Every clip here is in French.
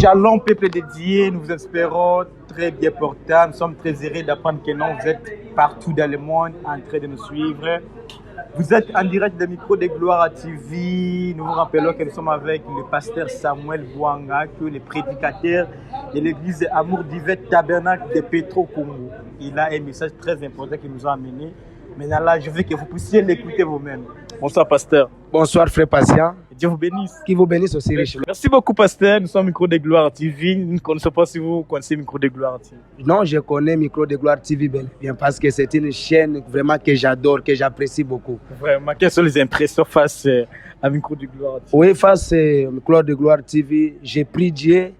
Shalom, peuple de Dieu, nous vous espérons très bien portants. Nous sommes très heureux d'apprendre que non, vous êtes partout dans le monde en train de nous suivre. Vous êtes en direct de Micro de Gloire TV. Nous vous rappelons que nous sommes avec le pasteur Samuel Bouanga, qui est le prédicateur de l'église Amour Divin Tabernacle de Petro Congo. Il a un message très important qu'il nous a amené. Maintenant là, je veux que vous puissiez l'écouter vous-même. Bonsoir, pasteur. Bonsoir, frère patient. Dieu vous bénisse. Qui vous bénisse aussi richement. Merci beaucoup, pasteur. Nous sommes Micro de Gloire TV. Nous ne connaissons pas si vous connaissez Micro de Gloire TV. Non, je connais Micro de Gloire TV bien parce que c'est une chaîne vraiment que j'adore, que j'apprécie beaucoup. Vraiment, quelles sont les impressions face à Micro de Gloire TV? Oui, face à Micro de Gloire TV, j'ai prié Dieu,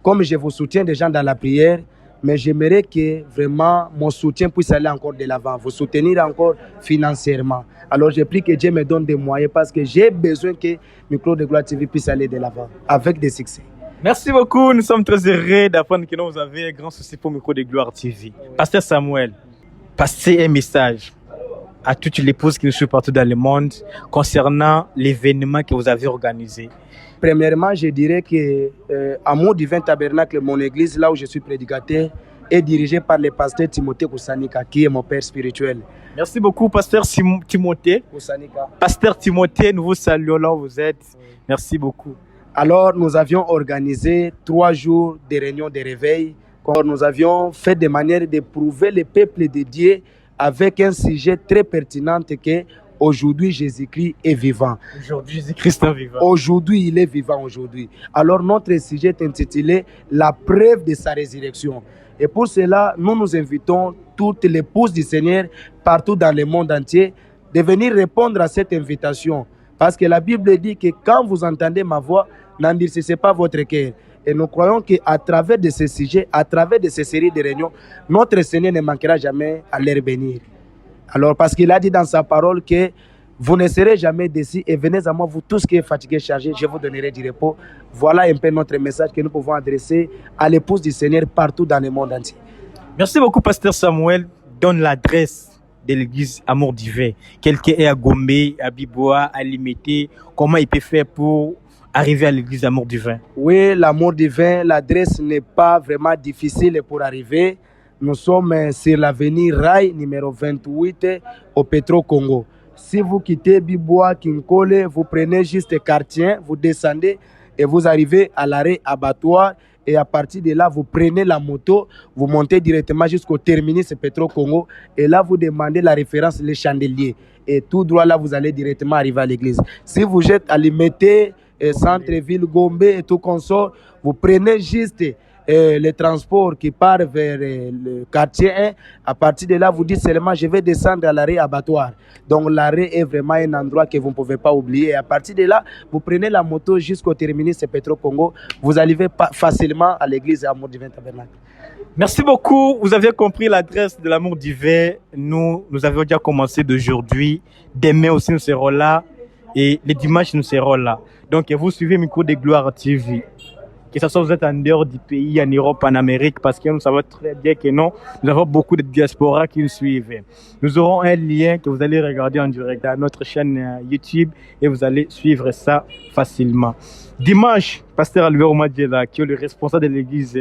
comme je vous soutiens déjà dans la prière, mais j'aimerais que vraiment mon soutien puisse aller encore de l'avant, vous soutenir encore financièrement. Alors je prie que Dieu me donne des moyens parce que j'ai besoin que Micro de Gloire TV puisse aller de l'avant avec des succès. Merci beaucoup, nous sommes très heureux d'apprendre que vous avez un grand souci pour Micro de Gloire TV. Pasteur Samuel, passez un message à toutes les épouses qui nous suivent partout dans le monde concernant l'événement que vous avez organisé. Premièrement, je dirais que Amour Divin Tabernacle, mon église, là où je suis prédicateur, est dirigée par le pasteur Timothée Koussanika, qui est mon père spirituel. Merci beaucoup, pasteur Timothée. Koussanika. Pasteur Timothée, nous vous saluons là où vous êtes. Merci beaucoup. Alors, nous avions organisé 3 jours de réunions de réveil. Nous avions fait de manière de prouver le peuple de Dieu avec un sujet très pertinent que aujourd'hui, Jésus-Christ est vivant. Aujourd'hui, Jésus-Christ est vivant. Aujourd'hui, il est vivant aujourd'hui. Alors, notre sujet est intitulé « La preuve de sa résurrection ». Et pour cela, nous nous invitons toutes les épouses du Seigneur partout dans le monde entier de venir répondre à cette invitation. Parce que la Bible dit que quand vous entendez ma voix, n'endurcissez pas votre cœur. Et nous croyons qu'à travers de ces sujets, à travers de ces séries de réunions, notre Seigneur ne manquera jamais à leur bénir. Alors, parce qu'il a dit dans sa parole que vous ne serez jamais déçus et venez à moi, vous tous qui êtes fatigués, chargés, je vous donnerai du repos. Voilà un peu notre message que nous pouvons adresser à l'épouse du Seigneur partout dans le monde entier. Merci beaucoup, pasteur Samuel. Donne l'adresse de l'église Amour Divin. Quelqu'un est à Gombe, à Bibois, à Limité. Comment il peut faire pour arriver à l'église Amour Divin? Oui, l'Amour Divin, l'adresse n'est pas vraiment difficile pour arriver. Nous sommes sur l'avenue Rail, numéro 28, au Petro Congo. Si vous quittez Bibois, Kinkole, vous prenez juste quartier, vous descendez et vous arrivez à l'arrêt abattoir. Et à partir de là, vous prenez la moto, vous montez directement jusqu'au terminus Petro Congo. Et là, vous demandez la référence Les Chandeliers. Et tout droit là, vous allez directement arriver à l'église. Si vous êtes à Limité, centre-ville, Gombe et tout consort, vous prenez juste le transport qui part vers le quartier 1. À partir de là, vous dites seulement je vais descendre à l'arrêt abattoir. Donc l'arrêt est vraiment un endroit que vous ne pouvez pas oublier. Et à partir de là, vous prenez la moto jusqu'au terminus Petro Congo. Vous arrivez facilement à l'église Amour Divin Tabernacle. Merci beaucoup. Vous avez compris l'adresse de l'Amour Divin. Nous avons déjà commencé d'aujourd'hui. Demain aussi, nous serons là. Et les dimanches, nous serons là. Donc, vous suivez Micro de Gloire TV. Que ce soit vous êtes en dehors du pays, en Europe, en Amérique, parce que nous savons très bien que non, nous avons beaucoup de diaspora qui nous suivent. Nous aurons un lien que vous allez regarder en direct à notre chaîne YouTube et vous allez suivre ça facilement. Dimanche, pasteur Albert Omadjela, qui est le responsable de l'église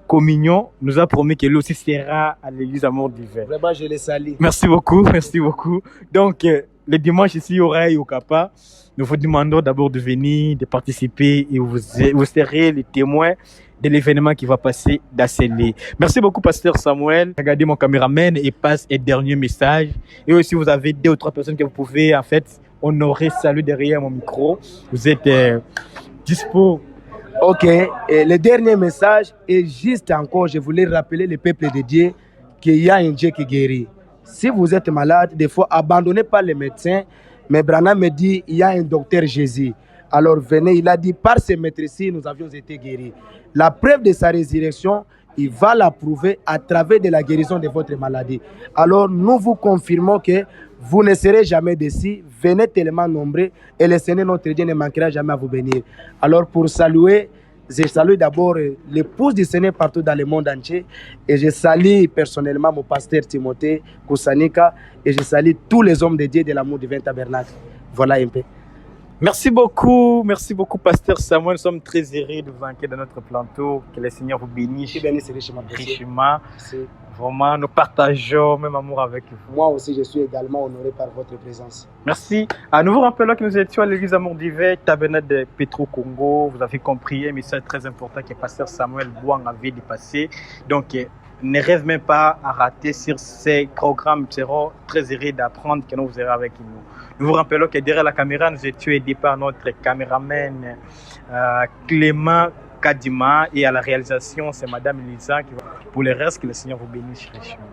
Communion, nous a promis que lui aussi sera à l'église Amour Divin. Vraiment, je les salue. Merci beaucoup, merci beaucoup. Donc, le dimanche ici au Rail au Kappa, nous vous demandons d'abord de venir, de participer et vous serez les témoins de l'événement qui va passer d'Assélé. Merci beaucoup, pasteur Samuel. Regardez mon caméraman et passe un dernier message. Et aussi, vous avez 2 ou 3 personnes que vous pouvez en fait honorer, saluer derrière mon micro. Vous êtes dispo. Ok, et le dernier message est juste encore, je voulais rappeler le peuple de Dieu qu'il y a un Dieu qui guérit. Si vous êtes malade, des fois, abandonnez pas les médecins. Mais Branham me dit, il y a un docteur Jésus. Alors venez, il a dit, par ces maîtrises, nous avions été guéris. La preuve de sa résurrection, il va la prouver à travers de la guérison de votre maladie. Alors nous vous confirmons que vous ne serez jamais déçus. Venez tellement nombreux et le Seigneur notre Dieu ne manquera jamais à vous bénir. Alors pour saluer, je salue d'abord l'épouse du Seigneur partout dans le monde entier. Et je salue personnellement mon pasteur Timothée Koussanika. Et je salue tous les hommes de Dieu de l'Amour Divin Tabernacle. Voilà un peu. Merci beaucoup, Pasteur Samuel. Nous sommes très heureux de vous accueillir dans notre plateau. Que le Seigneur vous bénisse richement. Vraiment, nous partageons même amour avec vous. Moi aussi, je suis également honoré par votre présence. Merci. À nouveau, rappelons que nous étions à l'église Amour d'Hiver, tabernacle de Petro Congo. Vous avez compris un message très important que Pasteur Samuel Bouang avait dépassé. Donc, ne rêve même pas à rater sur ces programmes. Nous serons très heureux d'apprendre que nous vous serez avec nous. Nous vous rappelons que derrière la caméra, nous étions aidés par notre caméraman Clément Kadima, et à la réalisation, c'est Madame Elisa. Pour le reste, que le Seigneur vous bénisse richement.